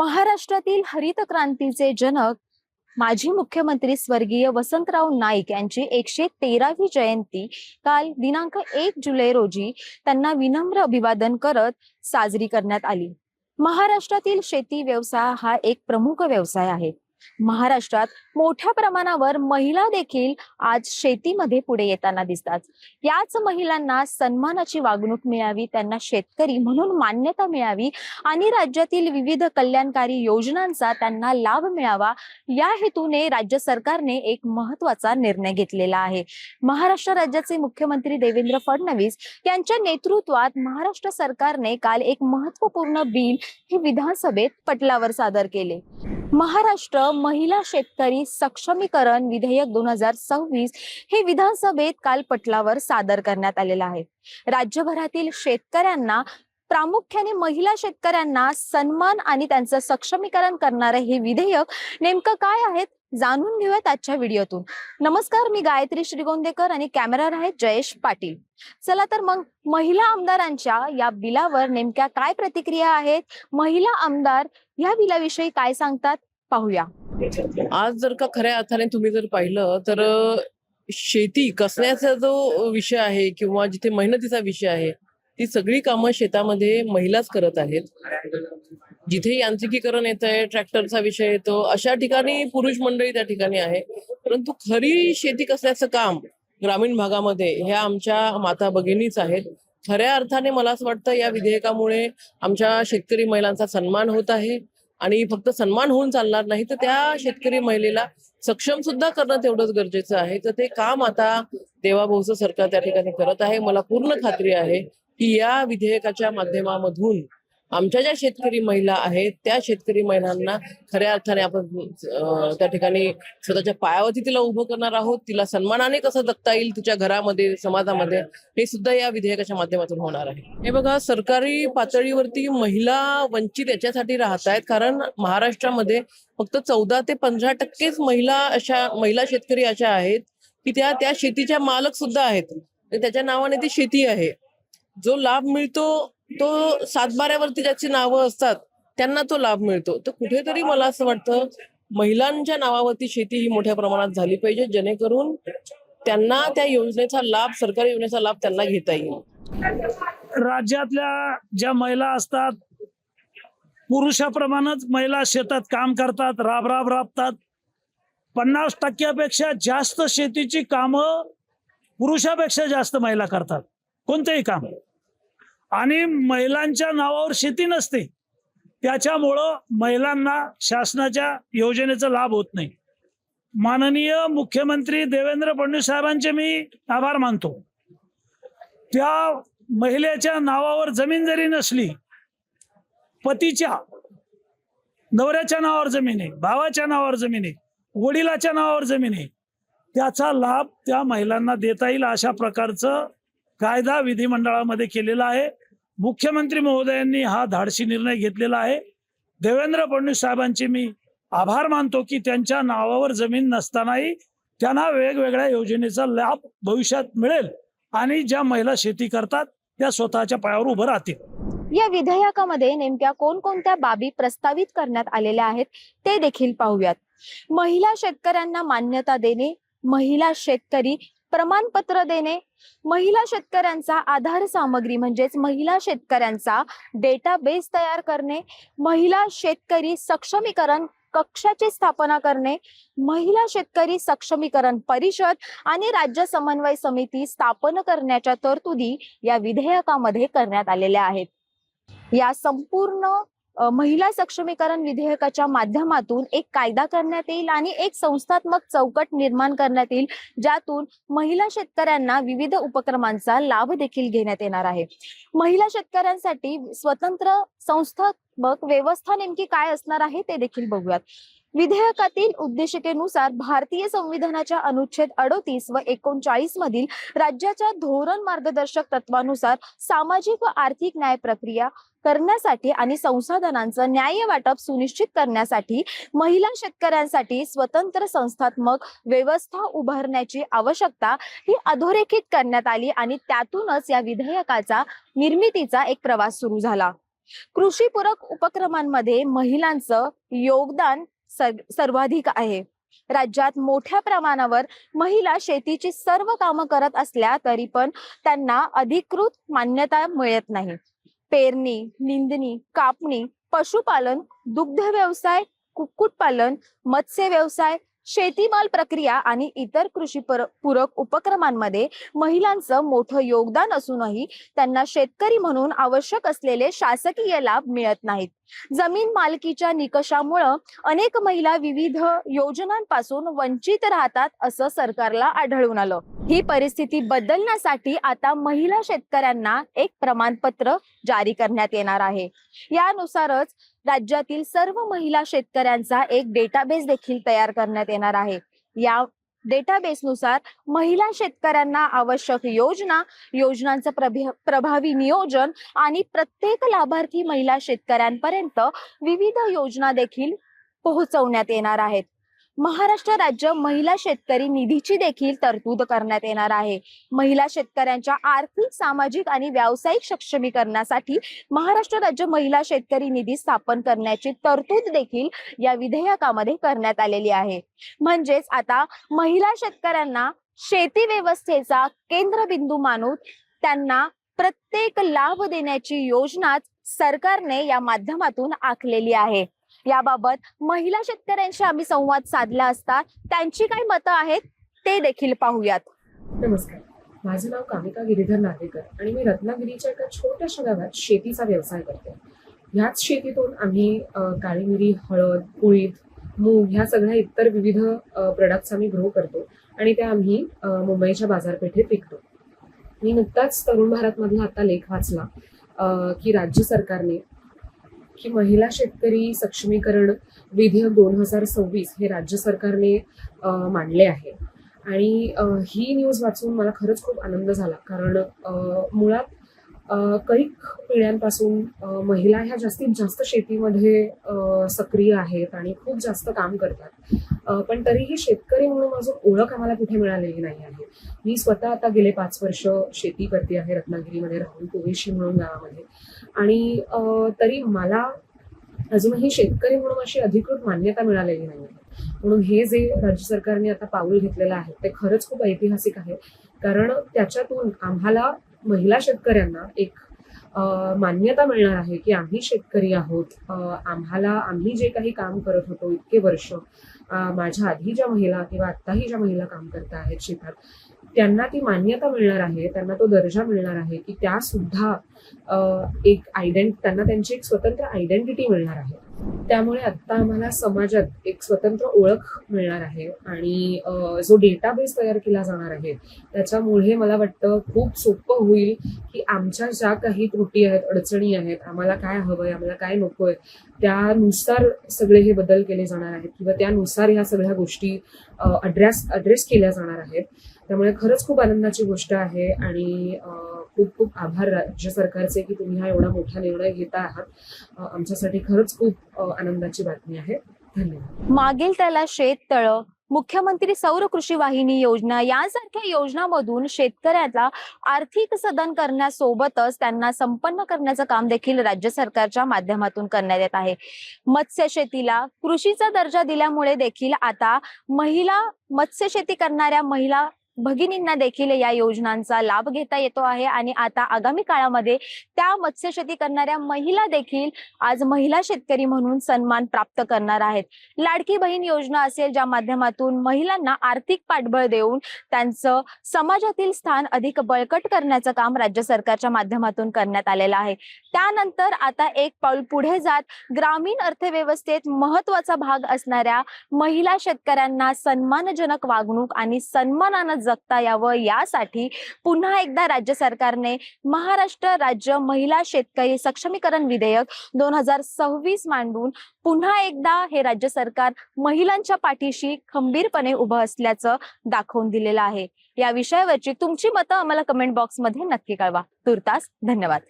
महाराष्ट्रातील हरित क्रांतीचे जनक माजी मुख्यमंत्री स्वर्गीय वसंतराव नाईक यांची 113वी जयंती काल दिनांक 1 जुलै रोजी त्यांना विनम्र अभिवादन करत साजरी करण्यात आली। महाराष्ट्रातील शेती व्यवसाय हा एक प्रमुख व्यवसाय आहे। महाराष्ट्रात मोठ्या प्रमाणावर महिला देखील आज शेतीमध्ये पुढे येताना दिसतात। याच महिलांना सन्मानाची वागणूक मिळावी, त्यांना शेतकरी म्हणून मान्यता मिळावी आणि राज्यातील विविध कल्याणकारी योजनांचा त्यांना लाभ मिळावा, या हेतूने राज्य सरकारने एक महत्त्वाचा निर्णय घेतलेला आहे। महाराष्ट्र राज्याचे मुख्यमंत्री देवेंद्र फडणवीस यांच्या नेतृत्वात महाराष्ट्र सरकारने काल एक महत्त्वपूर्ण बिल हे विधानसभेत पटलावर सादर केले। महाराष्ट्र महिला शेतकरी सक्षमीकरण विधेयक 2026 हे विधानसभेत काल पटलावर सादर करण्यात आलेलं आहे। राज्यभरातील शेतकऱ्यांना, प्रामुख्याने महिला शेतकऱ्यांना सन्मान आणि त्यांचं सक्षमीकरण करणारे हे विधेयक नेमकं काय आहे जाणून घेऊयात आजच्या व्हिडिओतून। नमस्कार, मी गायत्री श्रीगोंदेकर आणि कॅमेरावर आहे जयेश पाटील। चला तर मग महिला आमदारांच्या या बिलावर नेमक्या काय प्रतिक्रिया आहेत, महिला आमदार या बिलाविषयी काय सांगतात पाहूया। आज जर का खऱ्या अर्थाने तुम्ही जर पाहिलं तर शेती कसण्याचा जो विषय आहे किंवा जिथे मेहनतीचा विषय आहे ती सगळी कामं शेतामध्ये महिलाच करत आहेत। जिथे यांत्रिकीकरण येत आहे, ट्रॅक्टरचा विषय येतो, अशा ठिकाणी पुरुष मंडळी त्या ठिकाणी आहे। परंतु खरी शेती कसण्याचं काम ग्रामीण भागामध्ये ह्या आमच्या माता भगिनीच आहेत। खऱ्या अर्थाने मला असं वाटतं या विधेयकामुळे आमच्या शेतकरी महिलांचा सन्मान होत आहे आणि फक्त सन्मान होऊन चालणार नाही तर त्या शेतकरी महिलेला सक्षम सुद्धा करणं तेवढंच गरजेचं आहे। तर ते काम आता देवाभाऊचं सरकार त्या ठिकाणी करत आहे। मला पूर्ण खात्री आहे की या विधेयकाच्या माध्यमामधून आमच्या ज्या शेतकरी महिला आहेत त्या शेतकरी महिलांना खऱ्या अर्थाने आपण त्या ठिकाणी स्वतःच्या पायावरती तिला उभं करणार आहोत। तिला सन्मानाने कसं जगता येईल तिच्या घरामध्ये, समाजामध्ये, हे सुद्धा या विधेयकाच्या माध्यमातून होणार आहे। हे बघा, सरकारी पातळीवरती महिला वंचित याच्यासाठी राहत आहेत कारण महाराष्ट्रामध्ये फक्त 14 ते 15% महिला शेतकरी अशा आहेत की त्या शेतीच्या मालक सुद्धा आहेत। त्याच्या नावाने ती शेती आहे। जो लाभ मिळतो तो 7/12वरती ज्याची नावं असतात त्यांना तो लाभ मिळतो। तर कुठेतरी मला असं वाटतं महिलांच्या नावावरती शेती ही मोठ्या प्रमाणात झाली पाहिजे, जेणेकरून त्यांना त्या योजनेचा लाभ, सरकारी योजनेचा लाभ त्यांना घेता येईल। राज्यातल्या ज्या महिला असतात पुरुषाप्रमाणेच महिला शेतात काम करतात, राबतात। 50% जास्त शेतीची कामं पुरुषापेक्षा जास्त महिला करतात, कोणतेही काम। आणि महिलांच्या नावावर शेती नसते, त्याच्यामुळं महिलांना शासनाच्या योजनेचा लाभ होत नाही। माननीय मुख्यमंत्री देवेंद्र फडणवीस साहेबांचे मी आभार मानतो। त्या महिलेच्या नावावर जमीन जरी नसली, पतीच्या, नवऱ्याच्या नावावर जमीन आहे, भावाच्या नावावर जमीन आहे, वडिलाच्या नावावर जमीन आहे, त्याचा लाभ त्या महिलांना देता येईल अशा प्रकारचं कायदा विधिमंडळामध्ये केलेला आहे। मुख्यमंत्री महोदयांनी हा धाडसी निर्णय घेतलेला आहे। देवेंद्र फडणवीस साहेबांचे मी आभार मानतो की त्यांच्या नावावर जमीन नसतानाही त्यांना वेगवेगळ्या योजनेचा लाभ भविष्यात मिळेल आणि ज्या महिला शेती करतात त्या स्वतःच्या पायावर उभं राहतील। या विधेयकामध्ये नेमक्या कोणकोणत्या बाबी प्रस्तावित करण्यात आलेल्या आहेत ते देखील पाहूयात। महिला शेतकऱ्यांना मान्यता देणे, महिला शेतकरी प्रमाणपत्र देणे, महिला शेतकऱ्यांचा आधार सामग्री म्हणजेच महिला शेतकऱ्यांचा डेटाबेस तयार करणे, महिला शेतकरी सक्षमीकरण कक्षाची स्थापना करणे, महिला शेतकरी सक्षमीकरण परिषद आणि राज्य समन्वय समिती स्थापन करण्याच्या तरतुदी या विधेयकामध्ये करण्यात आलेल्या आहेत। या संपूर्ण महिला सक्षमीकरण विधेयकाच्या माध्यमातून एक कायदा करण्यात येईल आणि एक संस्थात्मक चौकट निर्माण करण्यात येईल, ज्यातून महिला शेतकऱ्यांना विविध उपक्रमांचा लाभ देखील घेण्यात येणार आहे। महिला शेतकऱ्यांसाठी स्वतंत्र संस्थात्मक व्यवस्था नेमकी काय असणार आहे ते देखील बघूयात। विधेयकातील उद्देशिकेनुसार भारतीय संविधानाच्या अनुच्छेद 38 व 39 मधील राज्याच्या धोरण मार्गदर्शक तत्वानुसार सामाजिक व आर्थिक न्याय प्रक्रिया करण्यासाठी आणि संसाधनांचं न्याय्य वाटप सुनिश्चित करण्यासाठी महिला शेतकऱ्यांसाठी स्वतंत्र संस्थात्मक व्यवस्था उभारण्याची आवश्यकता ही अधोरेखित करण्यात आली आणि त्यातूनच या विधेयकाचा निर्मितीचा एक प्रवास सुरू झाला। कृषीपूरक उपक्रमांमध्ये महिलांचं योगदान सर्वाधिक आहे. राज्यात मोठ्या प्रमाणावर महिला शेतीची सर्व कामं करत असल्या तरी पण त्यांना अधिकृत मान्यता मिळत नाही. पेरणी, निंदणी, कापणी, पशुपालन, दुग्ध व्यवसाय, कुक्कुटपालन, मत्स्य व्यवसाय, शेतीमाल प्रक्रिया आणि इतर कृषी पूरक उपक्रमांमध्ये महिलांचं मोठं योगदान असूनही त्यांना शेतकरी म्हणून आवश्यक असलेले शासकीय लाभ मिळत नाहीत. जमीन मालकीच्या निकषामुळं अनेक महिला विविध योजनांपासून वंचित राहतात असं सरकारला आढळून आलं. ही परिस्थिती बदलण्यासाठी आता महिला शेतकऱ्यांना एक प्रमाणपत्र जारी करण्यात येणार आहे. यानुसारच राज्यातील सर्व महिला शेतकऱ्यांचा एक डेटाबेस देखील तयार करण्यात येणार आहे. या डेटाबेसनुसार महिला शेतकऱ्यांना आवश्यक योजनांचं प्रभावी नियोजन आणि प्रत्येक लाभार्थी महिला शेतकऱ्यांपर्यंत विविध योजना देखील पोहोचवण्यात येणार आहेत. महाराष्ट्र राज्य महिला शेतकरी निधीची देखील तरतूद करण्यात येणार आहे. महिला शेतकऱ्यांच्या आर्थिक, सामाजिक आणि व्यावसायिक सक्षमीकरणासाठी महाराष्ट्र राज्य महिला शेतकरी निधी स्थापन करण्याची तरतूद देखील या विधेयकामध्ये करण्यात आलेली आहे. म्हणजेच आता महिला शेतकऱ्यांना शेती व्यवस्थेचा केंद्रबिंदू मानून त्यांना प्रत्येक लाभ देण्याची योजना सरकारने या माध्यमातून आखलेली आहे. याबाबत महिला शेतकऱ्यांशी आम्ही संवाद साधला असता त्यांची काय मतं आहेत ते देखील पाहूयात. नमस्कार, माझं नाव कामिका गिरीधर नार्वेकर आणि मी रत्नागिरीच्या एका छोट्याशा गावात शेतीचा व्यवसाय करते. ह्याच शेतीतून आम्ही काळी मिरी, हळद, कुळीथ, मूग ह्या सगळ्या इतर विविध प्रोडक्ट्स आम्ही ग्रो करतो आणि त्या आम्ही मुंबईच्या बाजारपेठेत विकतो. मी नुकताच तरुण भारत मधला आता लेख वाचला की राज्य सरकारने की महिला शेतकरी सक्षमीकरण विधेयक 2026 हे राज्य सरकारने मांडले आहे. आणि ही न्यूज वाचून मला खरंच खूप आनंद झाला, कारण मुळात कैक पिढ्यांपासून महिला ह्या जास्तीत जास्त शेतीमध्ये सक्रिय आहेत आणि खूप जास्त काम करतात. पण तरीही शेतकरी म्हणून अजून ओळख आम्हाला कुठे मिळालेली नाही आहे. मी स्वतः आता गेले 5 वर्ष शेती करते आहे रत्नागिरीमध्ये राहून, कोविशी म्हणून गावामध्ये. आणि तरी मला अजूनही शेतकरी म्हणून अशी अधिकृत मान्यता मिळालेली नाही आहे. म्हणून हे जे राज्य सरकारने आता पाऊल घेतलेलं आहे ते खरंच खूप ऐतिहासिक आहे, कारण त्याच्यातून आम्हाला महिला शेतकऱ्यांना एक मान्यता मिळणार आहे की आम्ही शेतकरी आहोत. आम्ही जे काही काम करत होतो इतके वर्ष, माझ्या आधी ज्या महिला किंवा आत्ताही ज्या महिला काम करत आहेत शेतात, त्यांना ती मान्यता मिळणार आहे, त्यांना तो दर्जा मिळणार आहे की त्या सुद्धा त्यांना त्यांची एक स्वतंत्र आयडेंटिटी मिळणार आहे. त्यामुळे आता आम्हाला समाजात एक स्वतंत्र ओळख मिळणार आहे. आणि जो डेटाबेस तयार केला जाणार आहे त्याच्यामुळे मला वाटतं खूप सोपं होईल की आमच्या ज्या काही त्रुटी आहेत, अडचणी आहेत, आम्हाला काय हवंय, आम्हाला काय नकोय, त्यानुसार सगळे हे बदल केले जाणार आहेत किंवा त्यानुसार ह्या सगळ्या गोष्टी अड्रेस केल्या जाणार आहेत. त्यामुळे खरंच खूप आनंदाची गोष्ट आहे आणि खूप खूप आभार राज्य सरकारचे की तुम्ही हा एवढा मोठा निर्णय घेता आहात. आमच्यासाठी खरंच खूप आनंदाची बातमी आहे. धन्यवाद. मागील त्याला शेततळ, मुख्यमंत्री सौर कृषी वाहिनी योजना यांसारख्या योजनांमधून शेतकऱ्याला आर्थिक सदन करण्यासोबतच त्यांना संपन्न करण्याचं काम देखील राज्य सरकारच्या माध्यमातून करण्यात येत आहे. मत्स्य शेतीला कृषीचा दर्जा दिल्यामुळे देखील आता मत्स्य शेती करणाऱ्या महिला भगिनींना देखील या योजनांचा लाभ घेता येतो आहे. आणि आता आगामी काळामध्ये त्या मत्स्य शेती करणाऱ्या महिला देखील आज महिला शेतकरी म्हणून सन्मान प्राप्त करणार आहेत. लाडकी बहीण योजना असेल, ज्या माध्यमातून महिलांना आर्थिक पाठबळ देऊन त्यांचं समाजातील स्थान अधिक बळकट करण्याचं काम राज्य सरकारच्या माध्यमातून करण्यात आलेलं आहे. त्यानंतर आता एक पाऊल पुढे जात ग्रामीण अर्थव्यवस्थेत महत्वाचा भाग असणाऱ्या महिला शेतकऱ्यांना सन्मानजनक वागणूक आणि सन्मानानं जगता यावं यासाठी पुन्हा एकदा राज्य सरकारने महाराष्ट्र राज्य महिला शेतकरी सक्षमीकरण विधेयक 2026 मांडून पुन्हा एकदा हे राज्य सरकार महिलांच्या पाठीशी खंबीरपणे उभं असल्याचं दाखवून दिलेलं आहे. या विषयावरची तुमची मतं आम्हाला कमेंट बॉक्समध्ये नक्की कळवा. तुर्तास धन्यवाद.